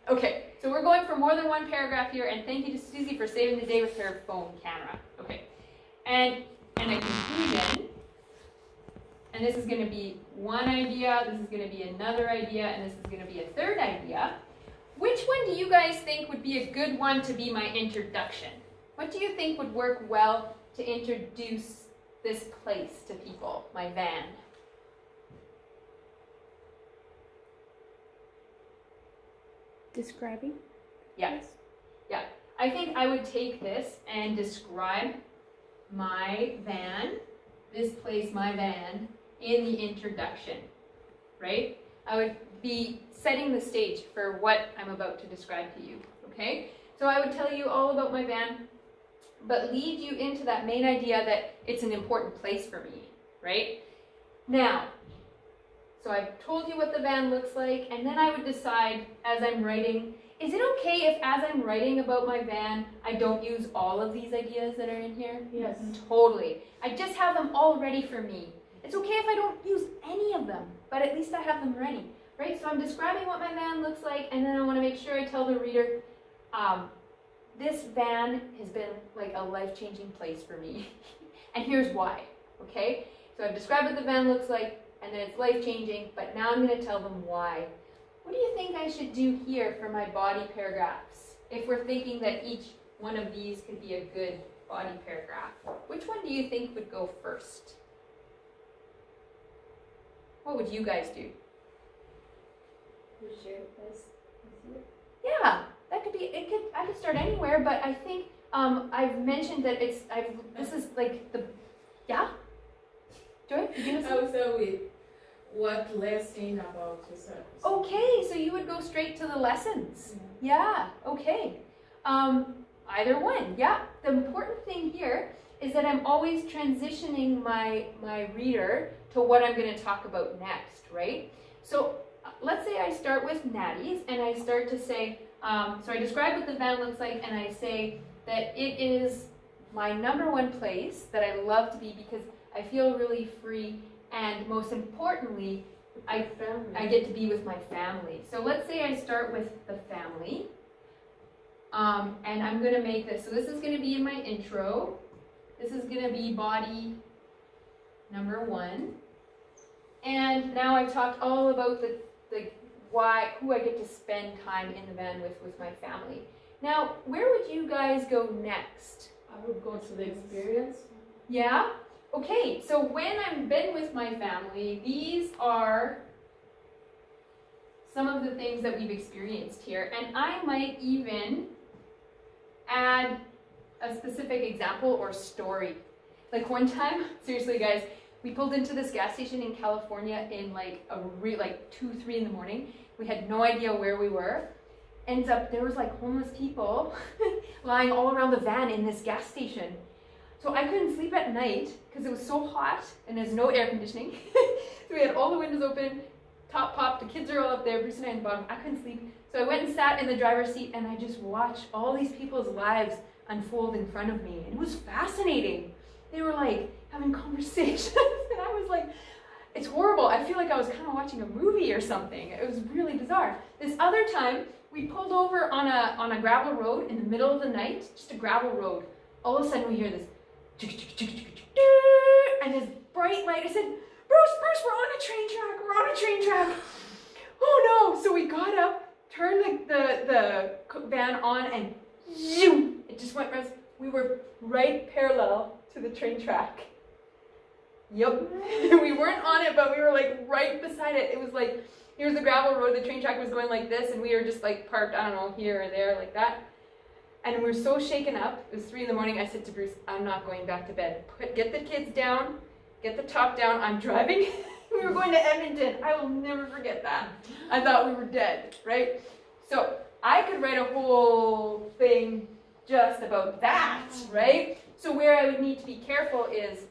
Okay, so we're going for more than one paragraph here, and thank you to Susie for saving the day with her phone camera. Okay, and a conclusion, and this is going to be one idea, this is going to be another idea, and this is going to be a third idea. Which one do you guys think would be a good one to be my introduction? What do you think would work well to introduce this place to people, my van? Describing? Yes. Yeah. I think I would take this and describe my van, this place, my van, in the introduction, right? I would be setting the stage for what I'm about to describe to you, okay? So I would tell you all about my van, but lead you into that main idea that it's an important place for me, right? Now, so I've told you what the van looks like, and then I would decide as I'm writing, is it okay if as I'm writing about my van, I don't use all of these ideas that are in here? Yes. Totally. I just have them all ready for me. It's okay if I don't use any of them, but at least I have them ready, right? So I'm describing what my van looks like, and then I want to make sure I tell the reader, this van has been like a life-changing place for me. And here's why, okay? So I've described what the van looks like, and then it's life-changing, but now I'm going to tell them why. What do you think I should do here for my body paragraphs? If we're thinking that each one of these could be a good body paragraph, which one do you think would go first? What would you guys do? We share this with you. Yeah, that could be, I could start anywhere, but I think I've mentioned that this is like the, yeah? Joy, did you I would start with what lesson about yourself. Okay, so you would go straight to the lessons. Yeah, okay. Either one, yeah. The important thing here is that I'm always transitioning my reader to what I'm going to talk about next, right? So let's say I start with Natty's and I start to say, so I describe what the van looks like and I say that it is my #1 place that I love to be because I feel really free, and most importantly, I get to be with my family. So let's say I start with the family, and I'm going to make this. So this is going to be in my intro. This is going to be body #1. And now I've talked all about the who I get to spend time in the van with my family. Now, where would you guys go next? I would go to the experience. Yeah? Okay, so when I've been with my family, these are some of the things that we've experienced here. And I might even add a specific example or story. Like one time, seriously guys, we pulled into this gas station in California in like 2, 3 in the morning. We had no idea where we were. Ends up, there was like homeless people lying all around the van in this gas station. So I couldn't sleep at night because it was so hot and there's no air conditioning. So we had all the windows open, top popped, the kids are all up there, Bruce and I in the bottom. I couldn't sleep. So I went and sat in the driver's seat and I just watched all these people's lives unfold in front of me. And it was fascinating. They were like having conversations and I was like, it's horrible. I feel like I was kind of watching a movie or something. It was really bizarre. This other time, we pulled over on a gravel road in the middle of the night, just a gravel road. All of a sudden we hear this and this bright light. I said, Bruce, we're on a train track. We're on a train track. Oh no. So we got up, turned the van on and zoom, it just went right. We were right parallel to the train track. Yep. We weren't on it, but we were like right beside it. It was like, here's the gravel road, the train track was going like this, and we were just like parked, I don't know, here or there, like that. And we were so shaken up. It was 3 in the morning. I said to Bruce, I'm not going back to bed. Get the kids down, get the top down. I'm driving. We were going to Edmonton. I will never forget that. I thought we were dead, right? So I could write a whole thing just about that, right? So where I would need to be careful is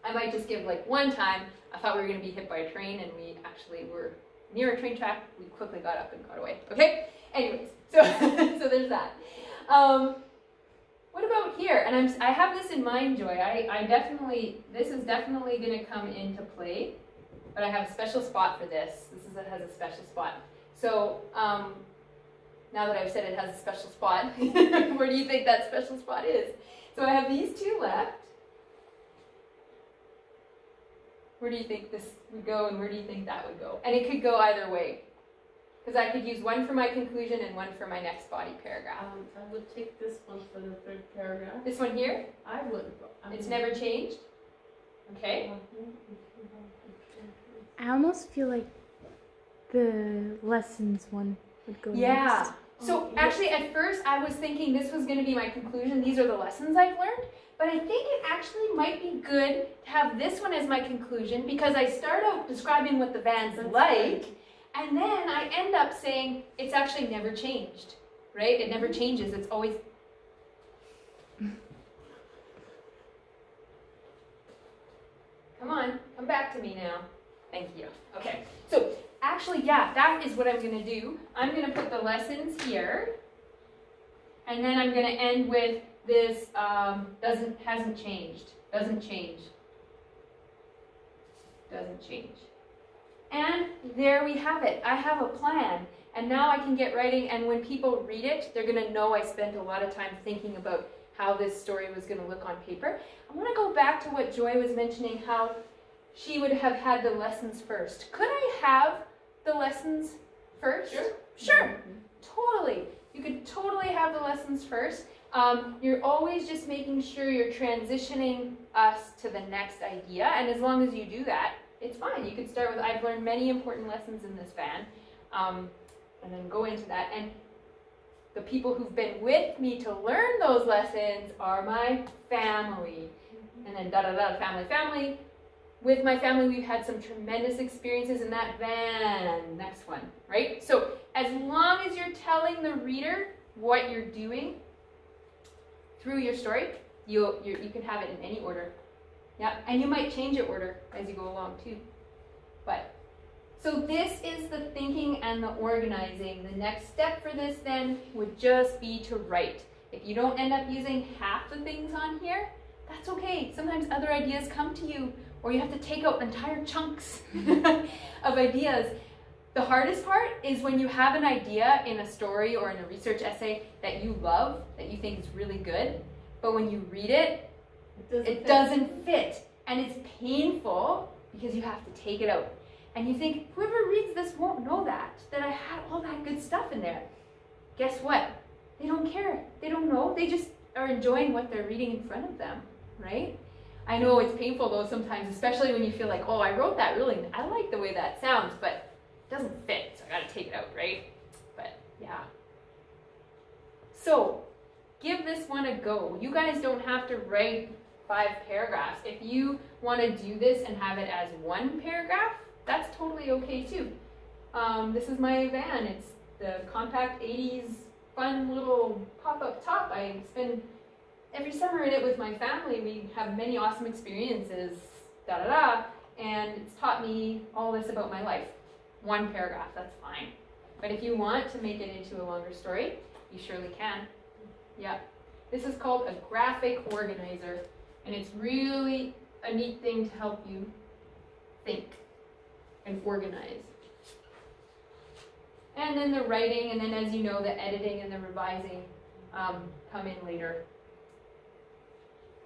I might just give like one time, I thought we were going to be hit by a train and we actually were near a train track. We quickly got up and got away, okay? Anyways, so, so there's that. What about here? And I have this in mind, Joy. This is definitely going to come into play, but I have a special spot for this. Has a special spot. So now that I've said it has a special spot, where do you think that special spot is? So I have these two left. Where do you think this would go, and where do you think that would go? And it could go either way, because I could use one for my conclusion and one for my next body paragraph. I would take this one for the third paragraph. This one here, I would. it's never changed. Okay. I almost feel like the lessons one would go Yeah. next. So actually, at first, I was thinking this was going to be my conclusion. These are the lessons I've learned. But I think it actually might be good to have this one as my conclusion, because I start out describing what the van's like, and then I end up saying it's actually never changed, right? It never changes. It's always... Come on, come back to me now. Thank you. Okay, so actually, yeah, that is what I'm going to do. I'm going to put the lessons here, and then I'm going to end with this hasn't changed, doesn't change. And there we have it. I have a plan, and now I can get writing, and when people read it, they're going to know I spent a lot of time thinking about how this story was going to look on paper. I want to go back to what Joy was mentioning, how she would have had the lessons first. Could I have the lessons first? Sure. Totally. You could totally have the lessons first. You're always just making sure you're transitioning us to the next idea, and as long as you do that, it's fine. You could start with, I've learned many important lessons in this van, and then go into that. And the people who've been with me to learn those lessons are my family. And then family. With my family, we've had some tremendous experiences in that van. Next one, right? So as long as you're telling the reader what you're doing through your story, you can have it in any order. Yeah, and you might change your order as you go along too. But so this is the thinking and the organizing. The next step for this then would just be to write. If you don't end up using half the things on here, that's okay. Sometimes other ideas come to you, or you have to take out entire chunks of ideas. The hardest part is when you have an idea in a story or in a research essay that you love, that you think is really good, but when you read it, it doesn't fit. And it's painful because you have to take it out. And you think, whoever reads this won't know that I had all that good stuff in there. Guess what? They don't care. They don't know. They just are enjoying what they're reading in front of them, right? I know it's painful though sometimes, especially when you feel like, oh, I wrote that really, I like the way that sounds, but it doesn't fit, so I gotta take it out, right? But yeah. So, give this one a go. You guys don't have to write 5 paragraphs. If you want to do this and have it as 1 paragraph, that's totally okay too. This is my van. It's the compact 80s fun little pop-up top. I spend every summer in it with my family. We have many awesome experiences, and it's taught me all this about my life. 1 paragraph, that's fine. But if you want to make it into a longer story, you surely can. Yeah. This is called a graphic organizer, and it's really a neat thing to help you think and organize. And then the writing, and then as you know, the editing and the revising come in later.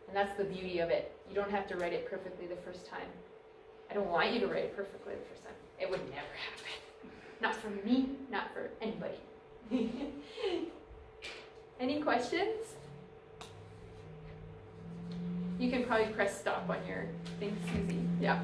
And that's the beauty of it. You don't have to write it perfectly the first time. I don't want you to write it perfectly the first time. It would never happen. Not for me, not for anybody. Any questions? You can probably press stop on your thing, Susie. Yeah.